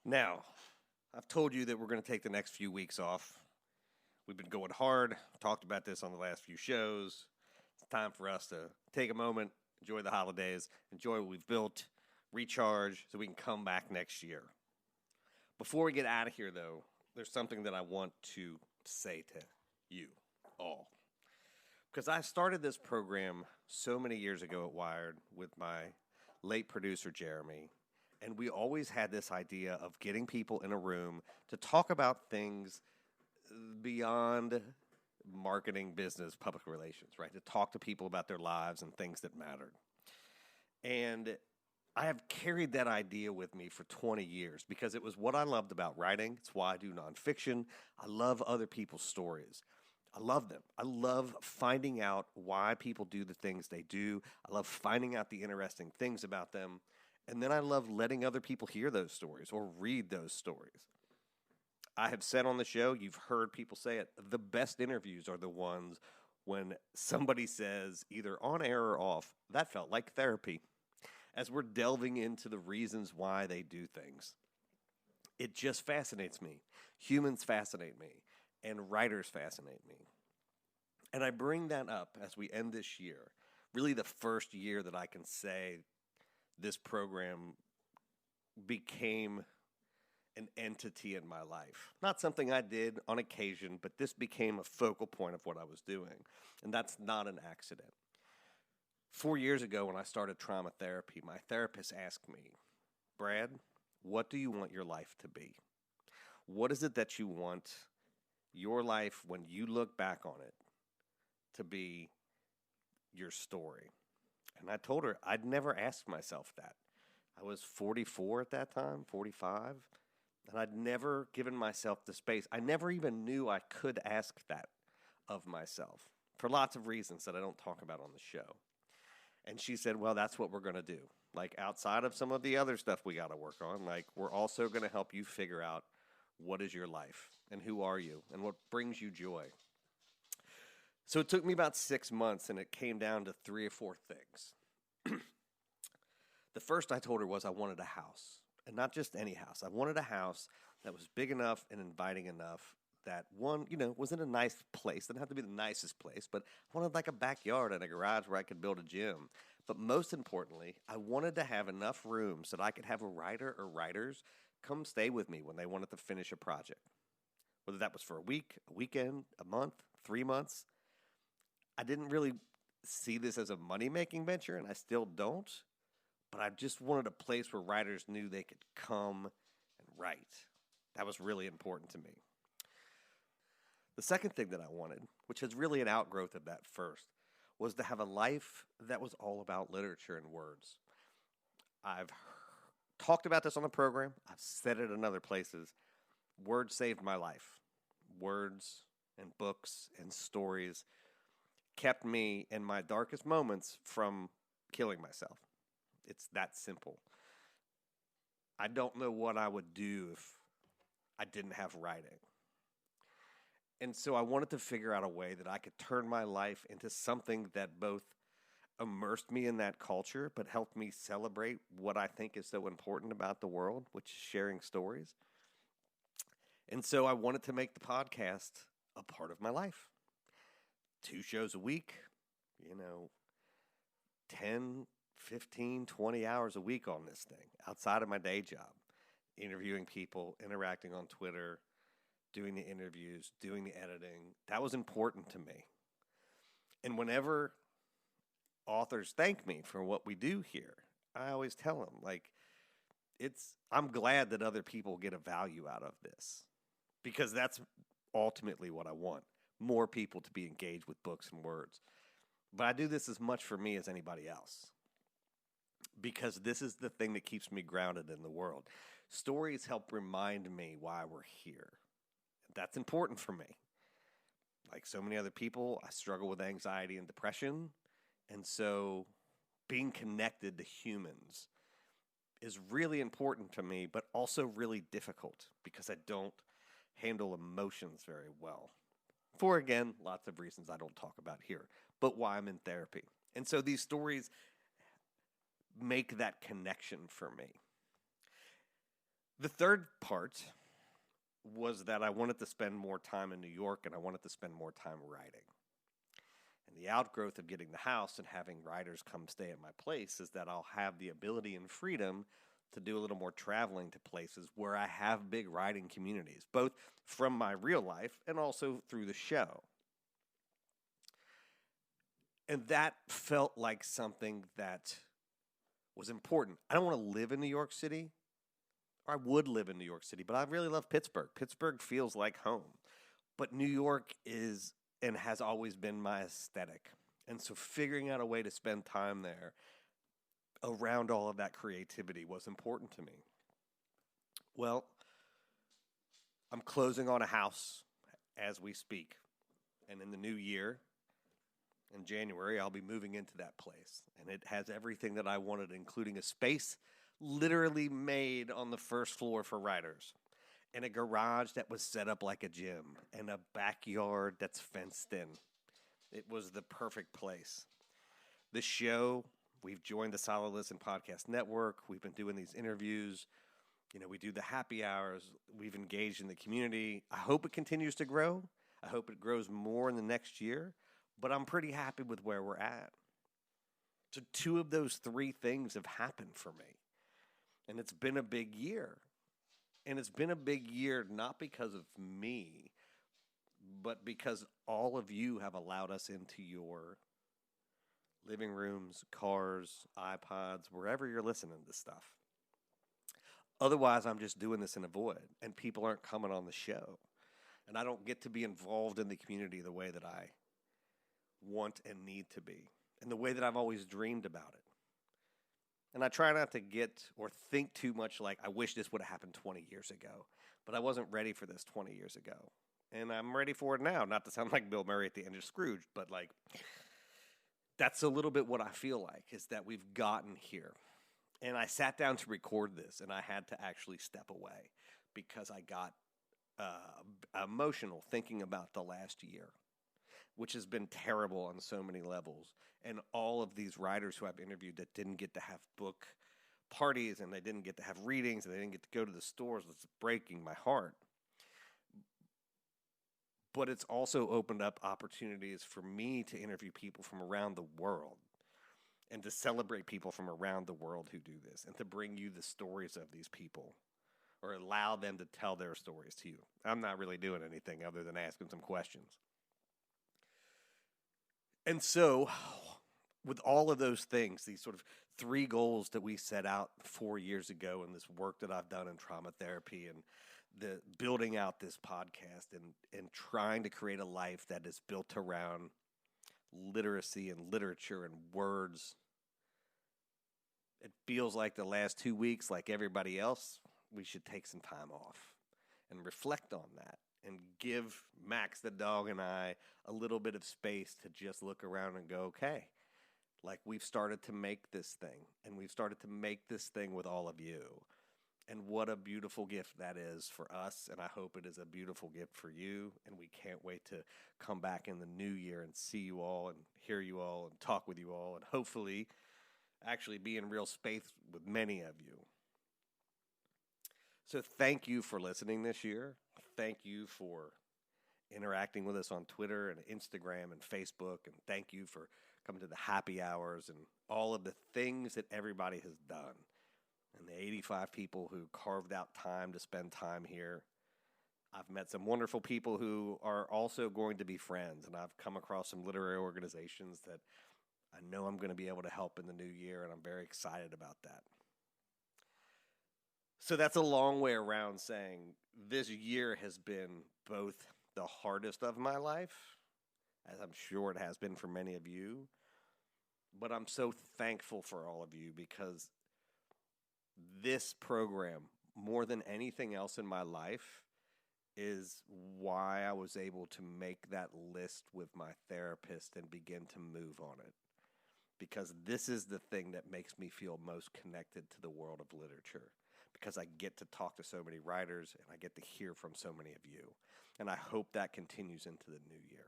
Now, I've told you that we're going to take the next few weeks off. We've been going hard. Talked about this on the last few shows. It's time for us to take a moment, enjoy the holidays, enjoy what we've built, recharge, so we can come back next year. Before we get out of here, though, there's something that I want to say to you all. Because I started this program so many years ago at Wired with my late producer, Jeremy, and we always had this idea of getting people in a room to talk about things beyond marketing, business, public relations, right? To talk to people about their lives and things that mattered. And I have carried that idea with me for 20 years because it was what I loved about writing. It's why I do nonfiction. I love other people's stories. I love them. I love finding out why people do the things they do. I love finding out the interesting things about them. And then I love letting other people hear those stories or read those stories. I have said on the show, you've heard people say it, the best interviews are the ones when somebody says, either on air or off, that felt like therapy, as we're delving into the reasons why they do things. It just fascinates me. Humans fascinate me, and writers fascinate me. And I bring that up as we end this year, really the first year that I can say this program became an entity in my life. Not something I did on occasion, but this became a focal point of what I was doing. And that's not an accident. 4 years ago when I started trauma therapy, my therapist asked me, Brad, what do you want your life to be? What is it that you want your life, when you look back on it, to be your story? And I told her I'd never asked myself that. I was 44 at that time, 45, and I'd never given myself the space. I never even knew I could ask that of myself for lots of reasons that I don't talk about on the show. And she said, well, that's what we're going to do. Like, outside of some of the other stuff we got to work on, like, we're also going to help you figure out what is your life and who are you and what brings you joy. So it took me about 6 months, and it came down to 3 or 4 things. The first I told her was I wanted a house, and not just any house. I wanted a house that was big enough and inviting enough that, one, was in a nice place. Didn't have to be the nicest place, but I wanted like a backyard and a garage where I could build a gym. But most importantly, I wanted to have enough room so that I could have a writer or writers come stay with me when they wanted to finish a project. Whether that was for a week, a weekend, a month, 3 months. I didn't really see this as a money-making venture, and I still don't. But I just wanted a place where writers knew they could come and write. That was really important to me. The second thing that I wanted, which is really an outgrowth of that first, was to have a life that was all about literature and words. I've talked about this on the program. I've said it in other places. Words saved my life. Words and books and stories kept me in my darkest moments from killing myself. It's that simple. I don't know what I would do if I didn't have writing. And so I wanted to figure out a way that I could turn my life into something that both immersed me in that culture, but helped me celebrate what I think is so important about the world, which is sharing stories. And so I wanted to make the podcast a part of my life. 2 shows a week, 10, 15, 20 hours a week on this thing, outside of my day job, interviewing people, interacting on Twitter, doing the interviews, doing the editing. That was important to me. And whenever authors thank me for what we do here, I always tell them, I'm glad that other people get a value out of this, because that's ultimately what I want, more people to be engaged with books and words. But I do this as much for me as anybody else, because this is the thing that keeps me grounded in the world. Stories help remind me why we're here. That's important for me. Like so many other people, I struggle with anxiety and depression. And so being connected to humans is really important to me, but also really difficult because I don't handle emotions very well. For, again, lots of reasons I don't talk about here, but why I'm in therapy. And so these stories make that connection for me. The third part was that I wanted to spend more time in New York and I wanted to spend more time writing. And the outgrowth of getting the house and having writers come stay at my place is that I'll have the ability and freedom to do a little more traveling to places where I have big writing communities, both from my real life and also through the show. And that felt like something that was important. I don't want to live in New York City, or I would live in New York City, but I really love Pittsburgh. Pittsburgh feels like home. But New York is and has always been my aesthetic. And so figuring out a way to spend time there around all of that creativity was important to me. Well, I'm closing on a house as we speak. And in the new year, in January, I'll be moving into that place. And it has everything that I wanted, including a space literally made on the first floor for writers, and a garage that was set up like a gym, and a backyard that's fenced in. It was the perfect place. The show, we've joined the Solid Listen Podcast Network. We've been doing these interviews. We do the happy hours. We've engaged in the community. I hope it continues to grow. I hope it grows more in the next year. But I'm pretty happy with where we're at. So 2 of those 3 things have happened for me. And it's been a big year. And it's been a big year not because of me, but because all of you have allowed us into your living rooms, cars, iPods, wherever you're listening to stuff. Otherwise, I'm just doing this in a void, and people aren't coming on the show. And I don't get to be involved in the community the way that I want and need to be, and the way that I've always dreamed about it. And I try not to get or think too much like, I wish this would have happened 20 years ago, but I wasn't ready for this 20 years ago. And I'm ready for it now, not to sound like Bill Murray at the end of Scrooge, but like, that's a little bit what I feel like, is that we've gotten here. And I sat down to record this, and I had to actually step away because I got emotional thinking about the last year, which has been terrible on so many levels. And all of these writers who I've interviewed that didn't get to have book parties, and they didn't get to have readings, and they didn't get to go to the stores, it's breaking my heart. But it's also opened up opportunities for me to interview people from around the world and to celebrate people from around the world who do this and to bring you the stories of these people or allow them to tell their stories to you. I'm not really doing anything other than asking some questions. And so, with all of those things, these sort of 3 goals that we set out 4 years ago, and this work that I've done in trauma therapy, and the building out this podcast, and trying to create a life that is built around literacy and literature and words, it feels like the last 2 weeks, like everybody else, we should take some time off and reflect on that. And give Max the dog and I a little bit of space to just look around and go, okay, like we've started to make this thing, and we've started to make this thing with all of you. And what a beautiful gift that is for us, and I hope it is a beautiful gift for you, and we can't wait to come back in the new year and see you all and hear you all and talk with you all and hopefully actually be in real space with many of you. So thank you for listening this year. Thank you for interacting with us on Twitter and Instagram and Facebook. And thank you for coming to the happy hours and all of the things that everybody has done. And the 85 people who carved out time to spend time here. I've met some wonderful people who are also going to be friends. And I've come across some literary organizations that I know I'm going to be able to help in the new year. And I'm very excited about that. So that's a long way around saying this year has been both the hardest of my life, as I'm sure it has been for many of you, but I'm so thankful for all of you because this program, more than anything else in my life, is why I was able to make that list with my therapist and begin to move on it. Because this is the thing that makes me feel most connected to the world of literature. Because I get to talk to so many writers and I get to hear from so many of you. And I hope that continues into the new year.